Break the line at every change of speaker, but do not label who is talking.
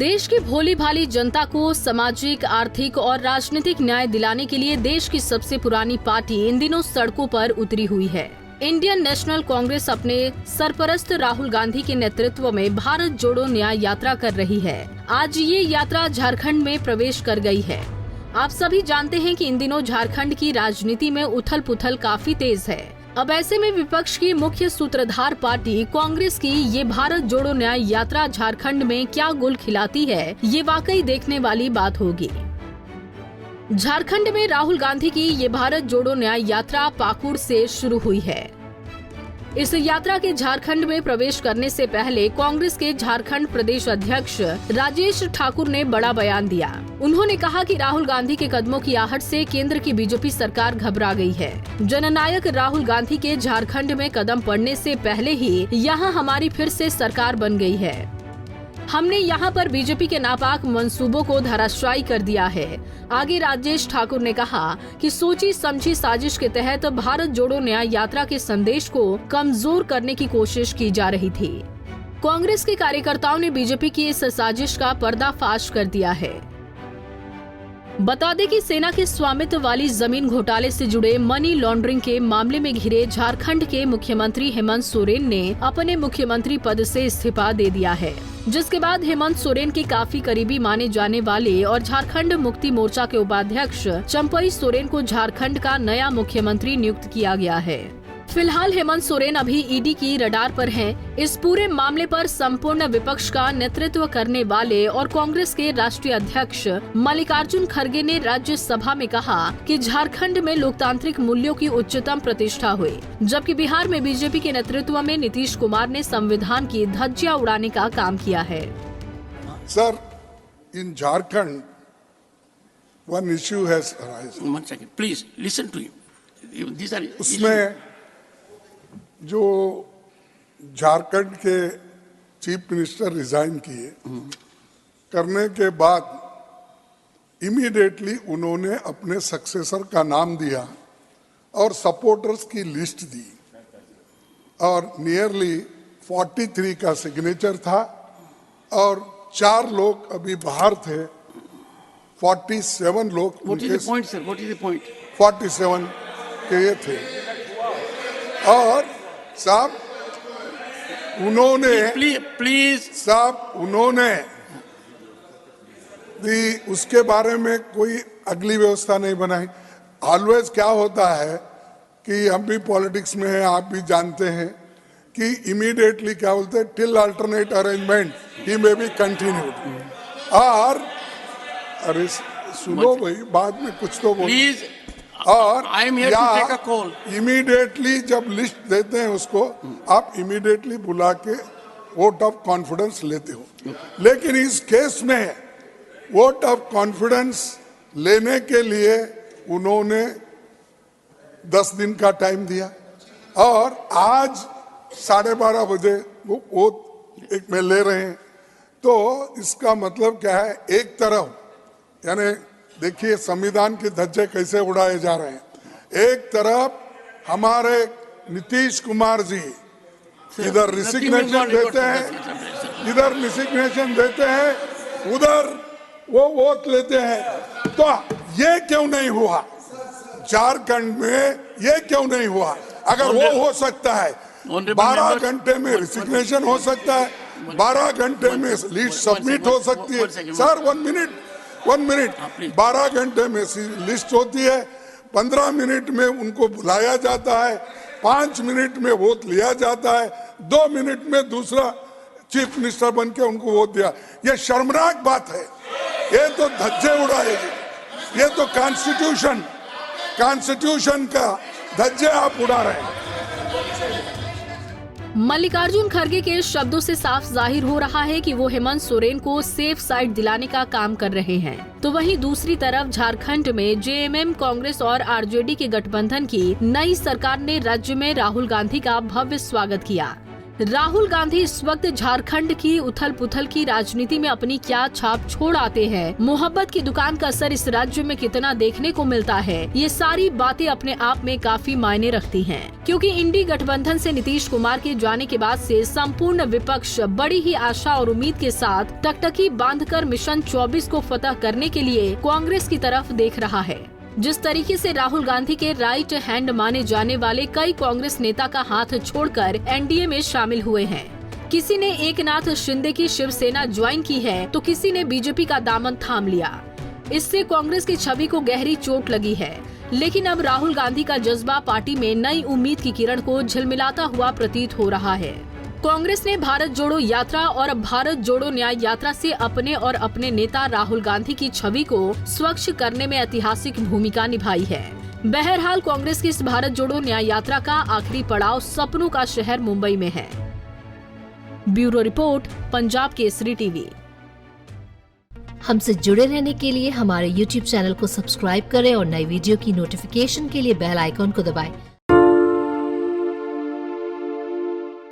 देश की भोली भाली जनता को सामाजिक, आर्थिक और राजनीतिक न्याय दिलाने के लिए देश की सबसे पुरानी पार्टी इन दिनों सड़कों पर उतरी हुई है। इंडियन नेशनल कांग्रेस अपने सरपरस्त राहुल गांधी के नेतृत्व में भारत जोड़ो न्याय यात्रा कर रही है। आज ये यात्रा झारखंड में प्रवेश कर गई है। आप सभी जानते हैं कि इन दिनों झारखंड की राजनीति में उथल पुथल काफी तेज है। अब ऐसे में विपक्ष की मुख्य सूत्रधार पार्टी कांग्रेस की ये भारत जोड़ो न्याय यात्रा झारखंड में क्या गुल खिलाती है, ये वाकई देखने वाली बात होगी। झारखंड में राहुल गांधी की ये भारत जोड़ो न्याय यात्रा पाकुड़ से शुरू हुई है। इस यात्रा के झारखंड में प्रवेश करने से पहले कांग्रेस के झारखंड प्रदेश अध्यक्ष राजेश ठाकुर ने बड़ा बयान दिया। उन्होंने कहा कि राहुल गांधी के कदमों की आहट से केंद्र की बीजेपी सरकार घबरा गई है। जननायक राहुल गांधी के झारखंड में कदम पड़ने से पहले ही यहां हमारी फिर से सरकार बन गई है। हमने यहां पर बीजेपी के नापाक मंसूबों को धराशायी कर दिया है। आगे राजेश ठाकुर ने कहा कि सोची समझी साजिश के तहत भारत जोड़ो न्याय यात्रा के संदेश को कमजोर करने की कोशिश की जा रही थी। कांग्रेस के कार्यकर्ताओं ने बीजेपी की इस साजिश का पर्दाफाश कर दिया है। बता दें कि सेना के स्वामित्व वाली जमीन घोटाले से जुड़े मनी लॉन्ड्रिंग के मामले में घिरे झारखंड के मुख्यमंत्री हेमंत सोरेन ने अपने मुख्यमंत्री पद से इस्तीफा दे दिया है, जिसके बाद हेमंत सोरेन के काफी करीबी माने जाने वाले और झारखंड मुक्ति मोर्चा के उपाध्यक्ष चंपई सोरेन को झारखंड का नया मुख्यमंत्री नियुक्त किया गया है। फिलहाल हेमंत सोरेन अभी ईडी की रडार पर हैं। इस पूरे मामले पर संपूर्ण विपक्ष का नेतृत्व करने वाले और कांग्रेस के राष्ट्रीय अध्यक्ष मल्लिकार्जुन खड़गे ने राज्यसभा में कहा कि झारखंड में लोकतांत्रिक मूल्यों की उच्चतम प्रतिष्ठा हुई, जबकि बिहार में बीजेपी के नेतृत्व में नीतीश कुमार ने संविधान की धज्जियां उड़ाने का काम किया है।
Sir, in Jharkhand one issue has arised.
1 second, please listen to him. These are
उसमें जो झारखंड के चीफ मिनिस्टर रिजाइन किए, करने के बाद इमीडिएटली उन्होंने अपने सक्सेसर का नाम दिया और सपोर्टर्स की लिस्ट दी और नियरली 43 का सिग्नेचर था और 4 लोग अभी बाहर थे। 47 लोग
What is the point, sir? What is the point?
47 के ये थे और साहब उन्होंने
प्लीज
साहब उन्होंने भी उसके बारे में कोई अगली व्यवस्था नहीं बनाई। ऑलवेज क्या होता है कि हम भी पॉलिटिक्स में हैं, आप भी जानते हैं कि इमीडिएटली क्या बोलते हैं, till alternate arrangement he may be continued. और अरे सुनो भाई, बाद में कुछ तो बोलो।
प्लीज
और
I am here to take a call.
Immediately जब लिस्ट देते हैं उसको आप इमीडिएटली बुला के वोट ऑफ कॉन्फिडेंस लेते हो। लेकिन इस केस में वोट ऑफ कॉन्फिडेंस लेने के लिए उन्होंने 10 दिन का टाइम दिया और आज 12:30 बजे वो वोट एक में ले रहे हैं। तो इसका मतलब क्या है, एक तरफ यानी देखिए संविधान के धज्जे कैसे उड़ाए जा रहे हैं। एक तरफ हमारे नीतीश कुमार जी इधर रिसिग्नेशन देते हैं, इधर रिसिग्नेशन देते हैं, उधर वो वोट लेते हैं। तो ये क्यों नहीं हुआ झारखंड में? ये क्यों नहीं हुआ? अगर वो हो सकता है 12 घंटे में रिसिग्नेशन हो सकता है, 12 घंटे में लिस्ट सबमिट हो सकती है। सर 1 मिनट 12 घंटे में लिस्ट होती है, 15 मिनट में उनको बुलाया जाता है, 5 मिनट में वोट लिया जाता है, 2 मिनट में दूसरा चीफ मिनिस्टर बन के उनको वोट दिया। ये शर्मनाक बात है। ये तो धज्जे उड़ाएगी। ये तो कॉन्स्टिट्यूशन का धज्जे आप उड़ा रहे हैं।
मल्लिकार्जुन खड़गे के शब्दों से साफ जाहिर हो रहा है कि वो हेमंत सोरेन को सेफ साइड दिलाने का काम कर रहे हैं। तो वहीं दूसरी तरफ झारखंड में जेएमएम, कांग्रेस और आरजेडी के गठबंधन की नई सरकार ने राज्य में राहुल गांधी का भव्य स्वागत किया। राहुल गांधी इस वक्त झारखंड की उथल पुथल की राजनीति में अपनी क्या छाप छोड़ आते हैं, मोहब्बत की दुकान का असर इस राज्य में कितना देखने को मिलता है, ये सारी बातें अपने आप में काफी मायने रखती हैं। क्योंकि इंडी गठबंधन से नीतीश कुमार के जाने के बाद से संपूर्ण विपक्ष बड़ी ही आशा और उम्मीद के साथ टकटकी बांधकर मिशन 24 को फतह करने के लिए कांग्रेस की तरफ देख रहा है। जिस तरीके से राहुल गांधी के राइट हैंड माने जाने वाले कई कांग्रेस नेता का हाथ छोड़कर एनडीए में शामिल हुए हैं। किसी ने एकनाथ शिंदे की शिवसेना ज्वाइन की है तो किसी ने बीजेपी का दामन थाम लिया। इससे कांग्रेस की छवि को गहरी चोट लगी है। लेकिन अब राहुल गांधी का जज्बा पार्टी में नई उम्मीद की किरण को झिलमिलाता हुआ प्रतीत हो रहा है। कांग्रेस ने भारत जोड़ो यात्रा और भारत जोड़ो न्याय यात्रा से अपने और अपने नेता राहुल गांधी की छवि को स्वच्छ करने में ऐतिहासिक भूमिका निभाई है। बहरहाल कांग्रेस की इस भारत जोड़ो न्याय यात्रा का आखिरी पड़ाव सपनों का शहर मुंबई में है। Bureau report, Punjab Kesari TV.
हमसे जुड़े रहने के लिए हमारे YouTube चैनल को सब्सक्राइब करें और नई वीडियो की नोटिफिकेशन के लिए बेल आइकॉन को दबाएं।